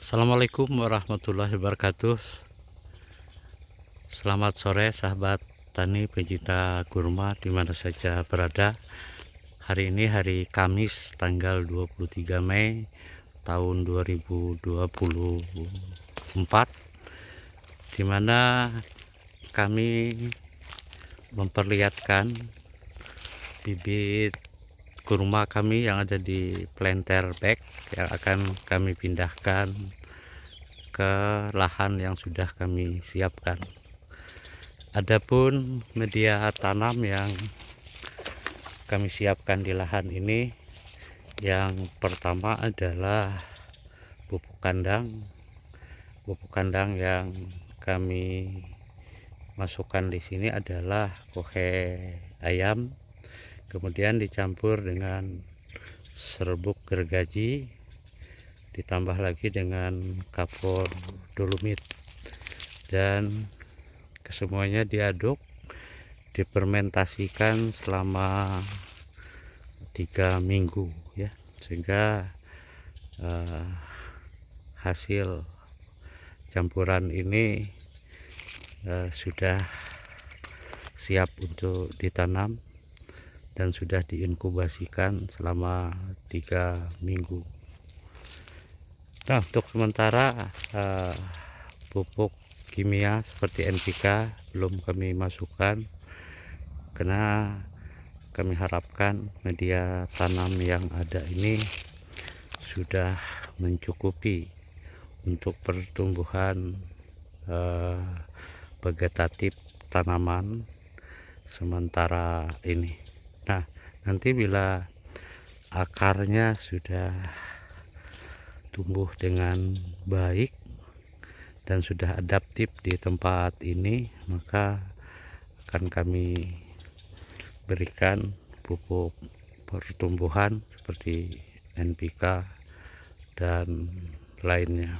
Assalamualaikum warahmatullahi wabarakatuh. Selamat sore sahabat tani pencinta kurma di mana saja berada. Hari ini hari Kamis tanggal 23 Mei tahun 2024, di mana kami memperlihatkan bibit kurma kami yang ada di planter bag yang akan kami pindahkan ke lahan yang sudah kami siapkan. Adapun media tanam yang kami siapkan di lahan ini, yang pertama adalah pupuk kandang. Pupuk kandang yang kami masukkan di sini adalah kohe ayam, kemudian dicampur dengan serbuk gergaji, ditambah lagi dengan kapur dolomit, dan kesemuanya diaduk, difermentasikan selama 3 minggu ya, sehingga hasil campuran ini sudah siap untuk ditanam dan sudah diinkubasikan selama 3 minggu. Nah, untuk sementara pupuk kimia seperti NPK belum kami masukkan, karena kami harapkan media tanam yang ada ini sudah mencukupi untuk pertumbuhan vegetatif tanaman sementara ini. Nah, nanti bila akarnya sudah tumbuh dengan baik dan sudah adaptif di tempat ini, maka akan kami berikan pupuk pertumbuhan seperti NPK dan lainnya.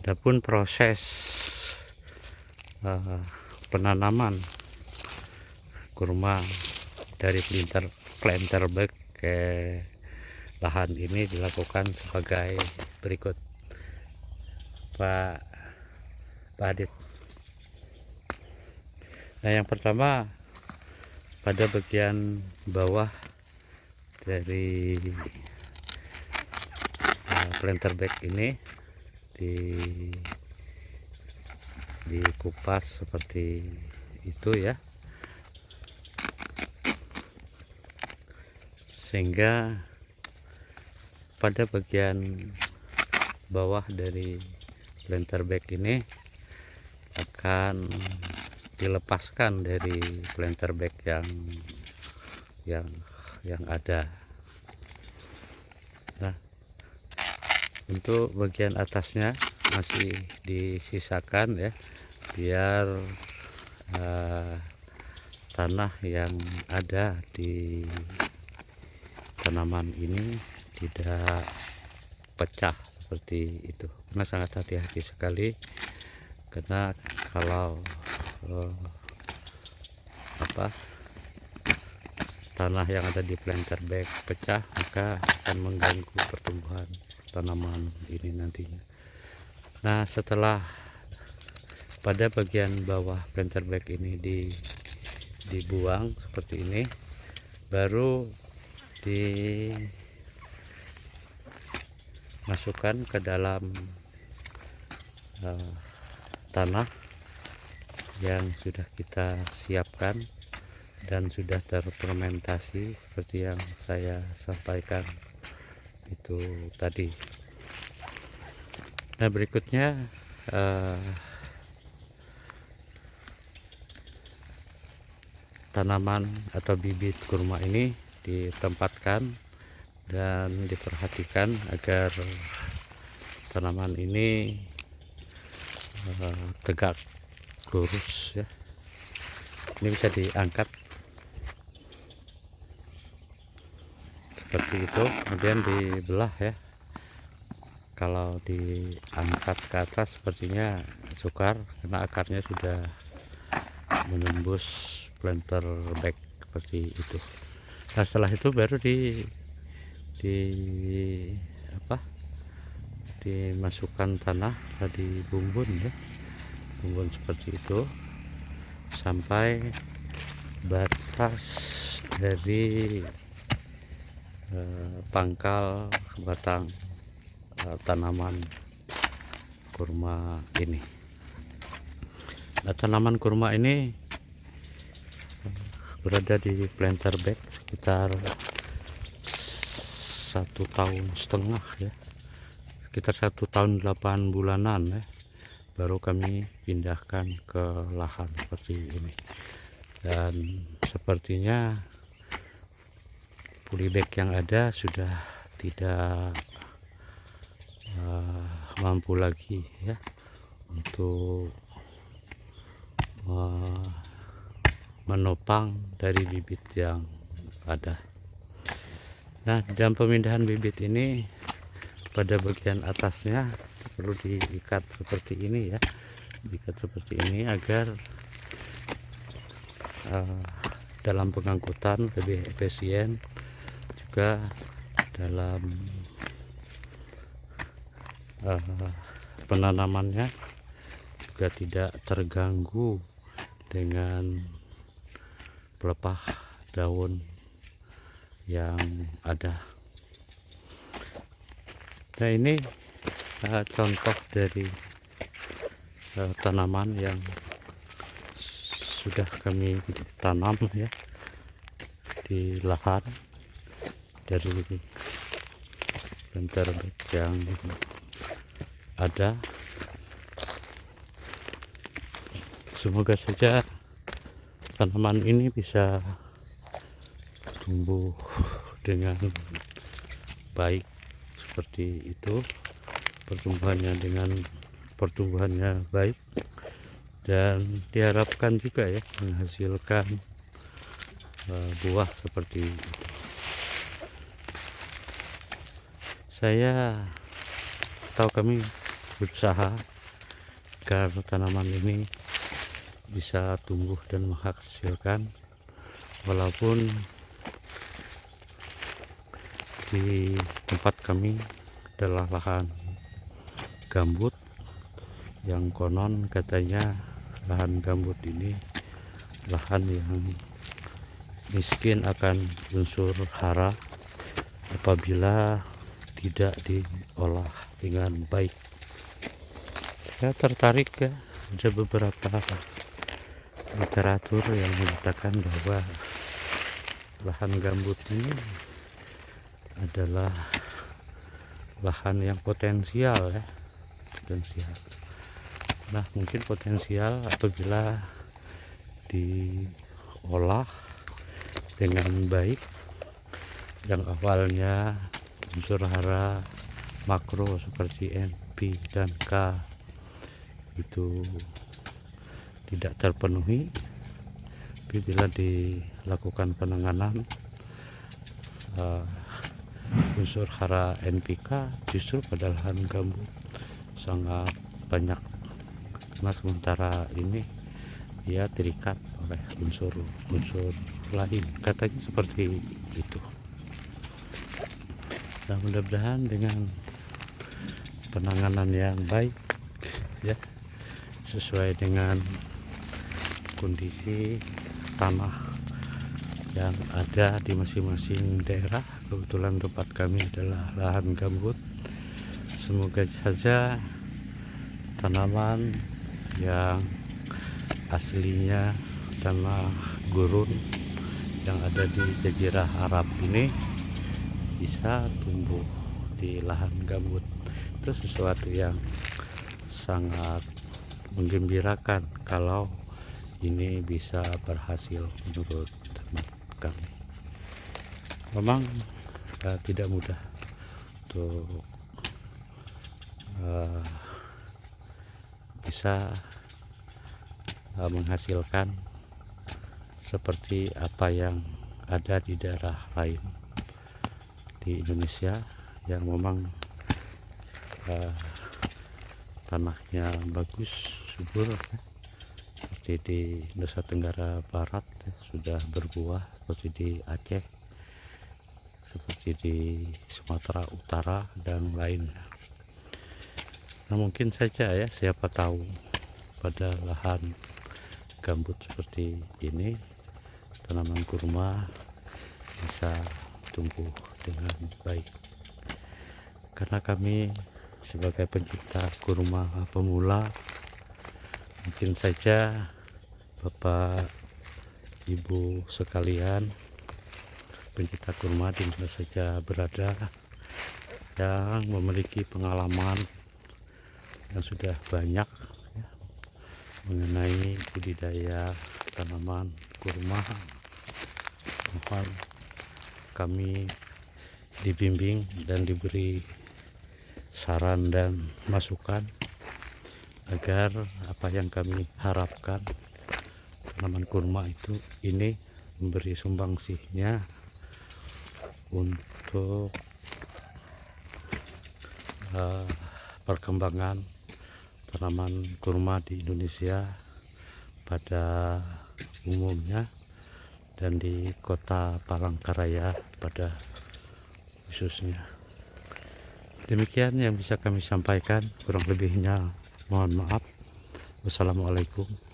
Adapun proses penanaman kurma dari planter bag ke lahan ini dilakukan sebagai berikut. Pak Adit. Nah, yang pertama, pada bagian bawah dari planter bag ini dikupas seperti itu ya, sehingga pada bagian bawah dari planter bag ini akan dilepaskan dari planter bag yang ada. Nah, untuk bagian atasnya masih disisakan ya, biar tanah yang ada di tanaman ini tidak pecah seperti itu, karena sangat hati-hati sekali, karena kalau tanah yang ada di planter bag pecah, maka akan mengganggu pertumbuhan tanaman ini nantinya. Nah, setelah pada bagian bawah planter bag ini dibuang seperti ini, baru dimasukkan ke dalam tanah yang sudah kita siapkan dan sudah terfermentasi seperti yang saya sampaikan itu tadi. Nah, berikutnya tanaman atau bibit kurma ini ditempatkan dan diperhatikan agar tanaman ini tegak lurus ya. Ini bisa diangkat seperti itu, kemudian dibelah ya. Kalau diangkat ke atas sepertinya sukar karena akarnya sudah menembus planter bag seperti itu. Nah, setelah itu baru dimasukkan tanah, tadi bumbun ya, bumbun seperti itu sampai batas dari pangkal batang tanaman kurma ini. Nah, tanaman kurma ini berada di planter bag sekitar 1,5 tahun ya, sekitar 1 tahun 8 bulanan ya, baru kami pindahkan ke lahan seperti ini. Dan sepertinya polybag yang ada sudah tidak mampu lagi ya untuk menopang dari bibit yang ada. Nah, dalam pemindahan bibit ini pada bagian atasnya perlu diikat seperti ini ya, diikat seperti ini agar dalam pengangkutan lebih efisien, juga dalam penanamannya juga tidak terganggu dengan pelepah daun yang ada. Nah, ini contoh dari tanaman yang sudah kami tanam ya di lahan dari planter bag yang ada. Semoga saja tanaman ini bisa tumbuh dengan baik seperti itu, pertumbuhannya baik, dan diharapkan juga ya menghasilkan buah seperti itu. Saya atau kami berusaha agar tanaman ini bisa tumbuh dan menghasilkan, walaupun di tempat kami adalah lahan gambut yang konon katanya lahan gambut ini lahan yang miskin akan unsur hara apabila tidak diolah dengan baik. Saya tertarik ya, ada beberapa literatur yang menyatakan bahwa lahan gambut ini adalah lahan yang potensial ya, potensial. Nah, mungkin potensial apabila diolah dengan baik, yang awalnya unsur hara makro seperti N, P, dan K itu tidak terpenuhi, tapi bila dilakukan penanganan unsur hara NPK justru pada lahan gambut sangat banyak, karena sementara ini dia terikat oleh unsur lain, katanya seperti itu. Nah, mudah-mudahan dengan penanganan yang baik ya, sesuai dengan kondisi tanah yang ada di masing-masing daerah. Kebetulan tempat kami adalah lahan gambut. Semoga saja tanaman yang aslinya tanah gurun yang ada di Jazirah Arab ini bisa tumbuh di lahan gambut. Itu sesuatu yang sangat menggembirakan kalau ini bisa berhasil menurut teman kami. Memang tidak mudah untuk bisa menghasilkan seperti apa yang ada di daerah lain di Indonesia yang memang tanahnya bagus, subur, seperti di Nusa Tenggara Barat sudah berbuah, seperti di Aceh, seperti di Sumatera Utara dan lainnya. Nah mungkin saja ya, siapa tahu pada lahan gambut seperti ini tanaman kurma bisa tumbuh dengan baik. Karena kami sebagai pencinta kurma pemula, mungkin saja Bapak Ibu sekalian pencinta kurma di mana saja berada yang memiliki pengalaman yang sudah banyak ya, mengenai budidaya tanaman kurma, mohon kami dibimbing dan diberi saran dan masukan agar apa yang kami harapkan tanaman kurma itu ini memberi sumbangsihnya untuk perkembangan tanaman kurma di Indonesia pada umumnya dan di kota Palangkaraya pada khususnya. Demikian yang bisa kami sampaikan, kurang lebihnya mohon maaf. Wassalamualaikum